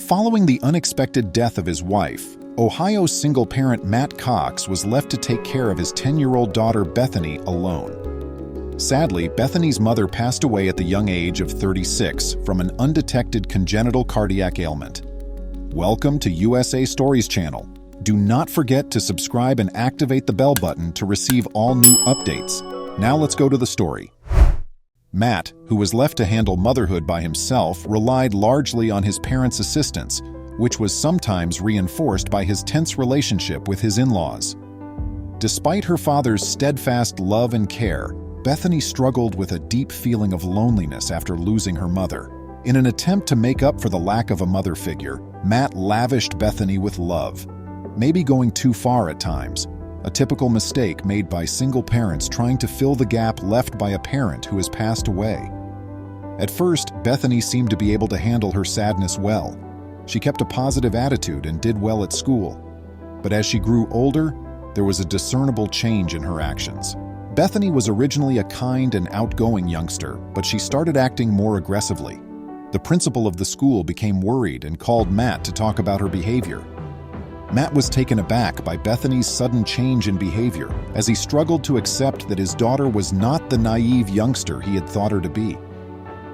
Following the unexpected death of his wife, Ohio single-parent Matt Cox was left to take care of his 10-year-old daughter Bethany alone. Sadly, Bethany's mother passed away at the young age of 36 from an undetected congenital cardiac ailment. Welcome to USA Stories Channel. Do not forget to subscribe and activate the bell button to receive all new updates. Now let's go to the story. Matt, who was left to handle motherhood by himself, relied largely on his parents' assistance, which was sometimes reinforced by his tense relationship with his in-laws. Despite her father's steadfast love and care, Bethany struggled with a deep feeling of loneliness after losing her mother. In an attempt to make up for the lack of a mother figure, Matt lavished Bethany with love, maybe going too far at times, a typical mistake made by single parents trying to fill the gap left by a parent who has passed away. At first, Bethany seemed to be able to handle her sadness well. She kept a positive attitude and did well at school. But as she grew older, there was a discernible change in her actions. Bethany was originally a kind and outgoing youngster, but she started acting more aggressively. The principal of the school became worried and called Matt to talk about her behavior. Matt was taken aback by Bethany's sudden change in behavior, as he struggled to accept that his daughter was not the naive youngster he had thought her to be.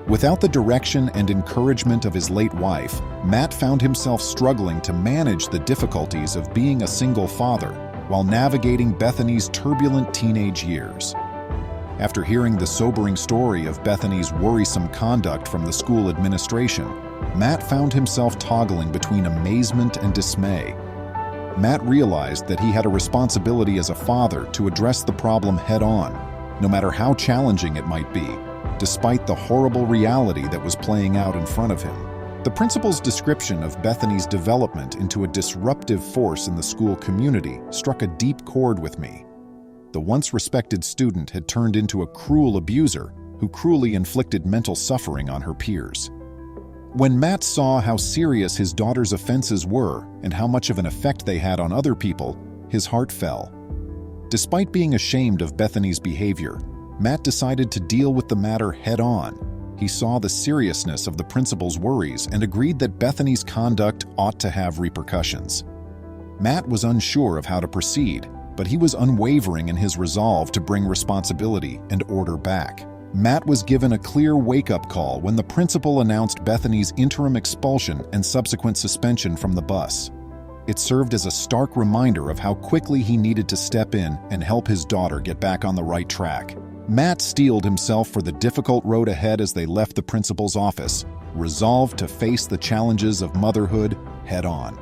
Without the direction and encouragement of his late wife, Matt found himself struggling to manage the difficulties of being a single father while navigating Bethany's turbulent teenage years. After hearing the sobering story of Bethany's worrisome conduct from the school administration, Matt found himself toggling between amazement and dismay. Matt realized that he had a responsibility as a father to address the problem head-on, no matter how challenging it might be, despite the horrible reality that was playing out in front of him. The principal's description of Bethany's development into a disruptive force in the school community struck a deep chord with me. The once respected student had turned into a cruel abuser who cruelly inflicted mental suffering on her peers. When Matt saw how serious his daughter's offenses were and how much of an effect they had on other people, his heart fell. Despite being ashamed of Bethany's behavior, Matt decided to deal with the matter head-on. He saw the seriousness of the principal's worries and agreed that Bethany's conduct ought to have repercussions. Matt was unsure of how to proceed, but he was unwavering in his resolve to bring responsibility and order back. Matt was given a clear wake-up call when the principal announced Bethany's interim expulsion and subsequent suspension from the bus. It served as a stark reminder of how quickly he needed to step in and help his daughter get back on the right track. Matt steeled himself for the difficult road ahead as they left the principal's office, resolved to face the challenges of motherhood head-on.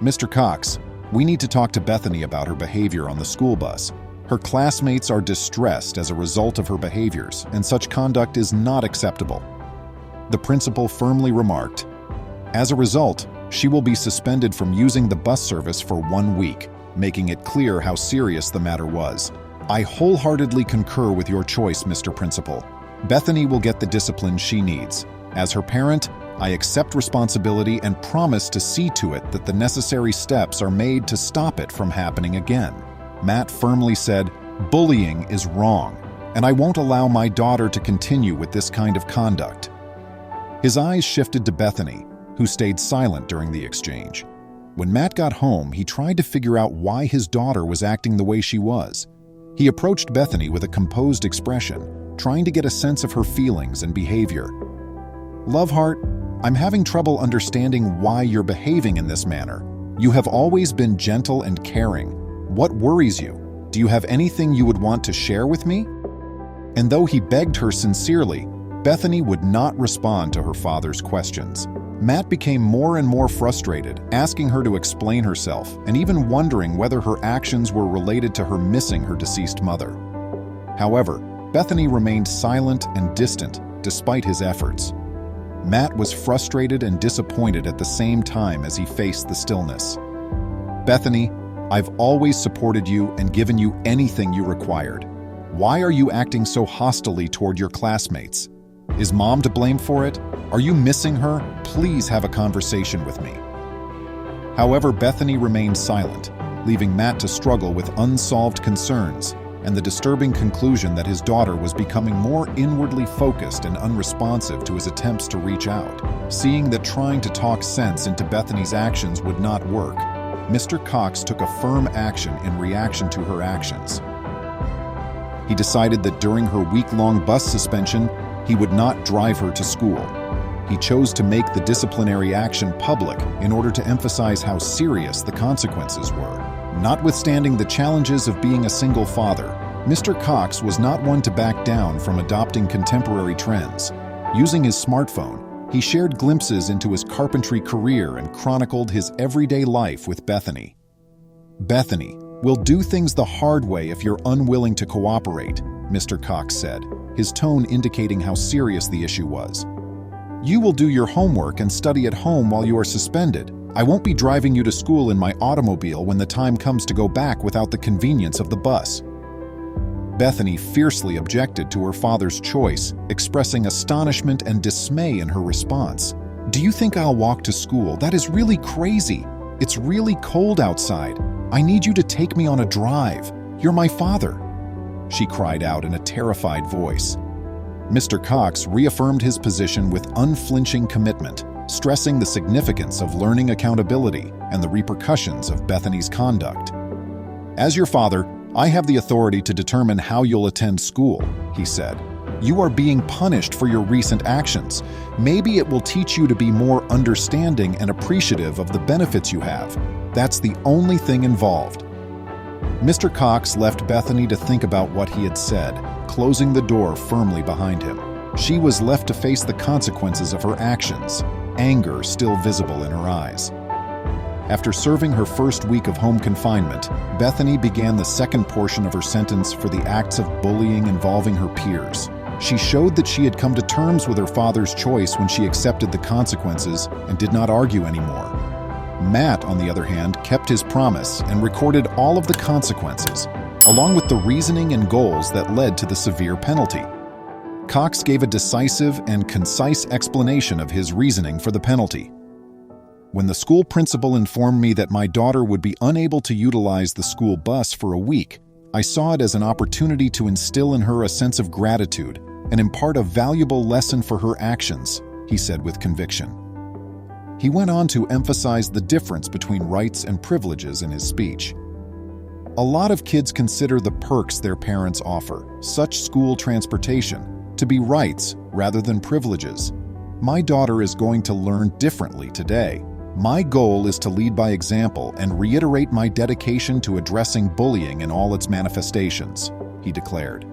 "Mr. Cox, we need to talk to Bethany about her behavior on the school bus. Her classmates are distressed as a result of her behaviors, and such conduct is not acceptable," the principal firmly remarked. "As a result, she will be suspended from using the bus service for 1 week, making it clear how serious the matter was. I wholeheartedly concur with your choice, Mr. Principal. Bethany will get the discipline she needs. As her parent, I accept responsibility and promise to see to it that the necessary steps are made to stop it from happening again." Matt firmly said, "Bullying is wrong, and I won't allow my daughter to continue with this kind of conduct." His eyes shifted to Bethany, who stayed silent during the exchange. When Matt got home, he tried to figure out why his daughter was acting the way she was. He approached Bethany with a composed expression, trying to get a sense of her feelings and behavior. "Loveheart, I'm having trouble understanding why you're behaving in this manner. You have always been gentle and caring. What worries you? Do you have anything you would want to share with me?" And though he begged her sincerely, Bethany would not respond to her father's questions. Matt became more and more frustrated, asking her to explain herself and even wondering whether her actions were related to her missing her deceased mother. However, Bethany remained silent and distant despite his efforts. Matt was frustrated and disappointed at the same time as he faced the stillness. "Bethany, I've always supported you and given you anything you required. Why are you acting so hostilely toward your classmates? Is Mom to blame for it? Are you missing her? Please have a conversation with me." However, Bethany remained silent, leaving Matt to struggle with unsolved concerns. and the disturbing conclusion that his daughter was becoming more inwardly focused and unresponsive to his attempts to reach out. Seeing that trying to talk sense into Bethany's actions would not work, Mr. Cox took a firm action in reaction to her actions. He decided that during her week-long bus suspension, he would not drive her to school. He chose to make the disciplinary action public in order to emphasize how serious the consequences were. Notwithstanding the challenges of being a single father, Mr. Cox was not one to back down from adopting contemporary trends. Using his smartphone, he shared glimpses into his carpentry career and chronicled his everyday life with Bethany. "Bethany, we'll do things the hard way if you're unwilling to cooperate," Mr. Cox said, his tone indicating how serious the issue was. "You will do your homework and study at home while you are suspended. I won't be driving you to school in my automobile when the time comes to go back without the convenience of the bus." Bethany fiercely objected to her father's choice, expressing astonishment and dismay in her response. "Do you think I'll walk to school? That is really crazy. It's really cold outside. I need you to take me on a drive. You're my father," she cried out in a terrified voice. Mr. Cox reaffirmed his position with unflinching commitment, stressing the significance of learning accountability and the repercussions of Bethany's conduct. "As your father, I have the authority to determine how you'll attend school," he said. "You are being punished for your recent actions. Maybe it will teach you to be more understanding and appreciative of the benefits you have. That's the only thing involved." Mr. Cox left Bethany to think about what he had said, closing the door firmly behind him. She was left to face the consequences of her actions, anger still visible in her eyes. After serving her first week of home confinement, Bethany began the second portion of her sentence for the acts of bullying involving her peers. She showed that she had come to terms with her father's choice when she accepted the consequences and did not argue anymore. Matt, on the other hand, kept his promise and recorded all of the consequences, along with the reasoning and goals that led to the severe penalty. Cox gave a decisive and concise explanation of his reasoning for the penalty. "When the school principal informed me that my daughter would be unable to utilize the school bus for a week, I saw it as an opportunity to instill in her a sense of gratitude and impart a valuable lesson for her actions," he said with conviction. He went on to emphasize the difference between rights and privileges in his speech. "A lot of kids consider the perks their parents offer, such school transportation, to be rights rather than privileges. My daughter is going to learn differently today. My goal is to lead by example and reiterate my dedication to addressing bullying in all its manifestations," he declared.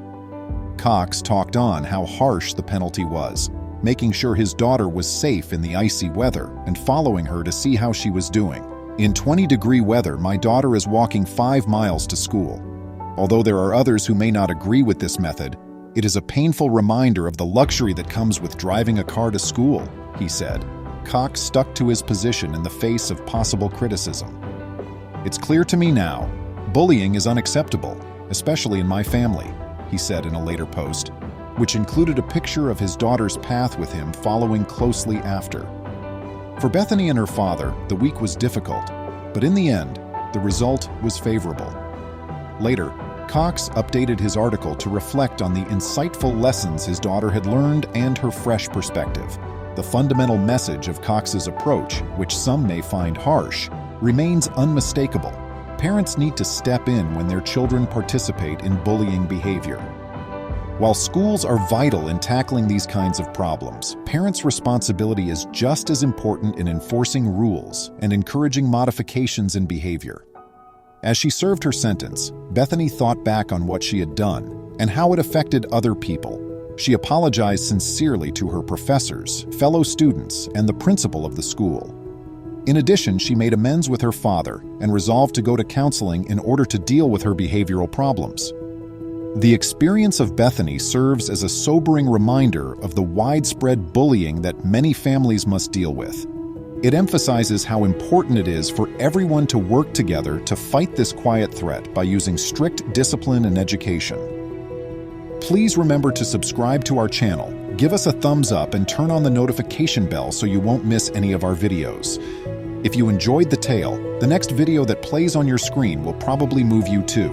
Cox talked on how harsh the penalty was, making sure his daughter was safe in the icy weather and following her to see how she was doing. "In 20-degree weather, my daughter is walking 5 miles to school. Although there are others who may not agree with this method, it is a painful reminder of the luxury that comes with driving a car to school," he said. Cox stuck to his position in the face of possible criticism. "It's clear to me now, bullying is unacceptable, especially in my family," he said in a later post, which included a picture of his daughter's path with him following closely after. For Bethany and her father, the week was difficult, but in the end, the result was favorable. Later, Cox updated his article to reflect on the insightful lessons his daughter had learned and her fresh perspective. The fundamental message of Cox's approach, which some may find harsh, remains unmistakable. Parents need to step in when their children participate in bullying behavior. While schools are vital in tackling these kinds of problems, parents' responsibility is just as important in enforcing rules and encouraging modifications in behavior. As she served her sentence, Bethany thought back on what she had done and how it affected other people. She apologized sincerely to her professors, fellow students, and the principal of the school. In addition, she made amends with her father and resolved to go to counseling in order to deal with her behavioral problems. The experience of Bethany serves as a sobering reminder of the widespread bullying that many families must deal with. It emphasizes how important it is for everyone to work together to fight this quiet threat by using strict discipline and education. Please remember to subscribe to our channel, give us a thumbs up, and turn on the notification bell so you won't miss any of our videos. If you enjoyed the tale, the next video that plays on your screen will probably move you too.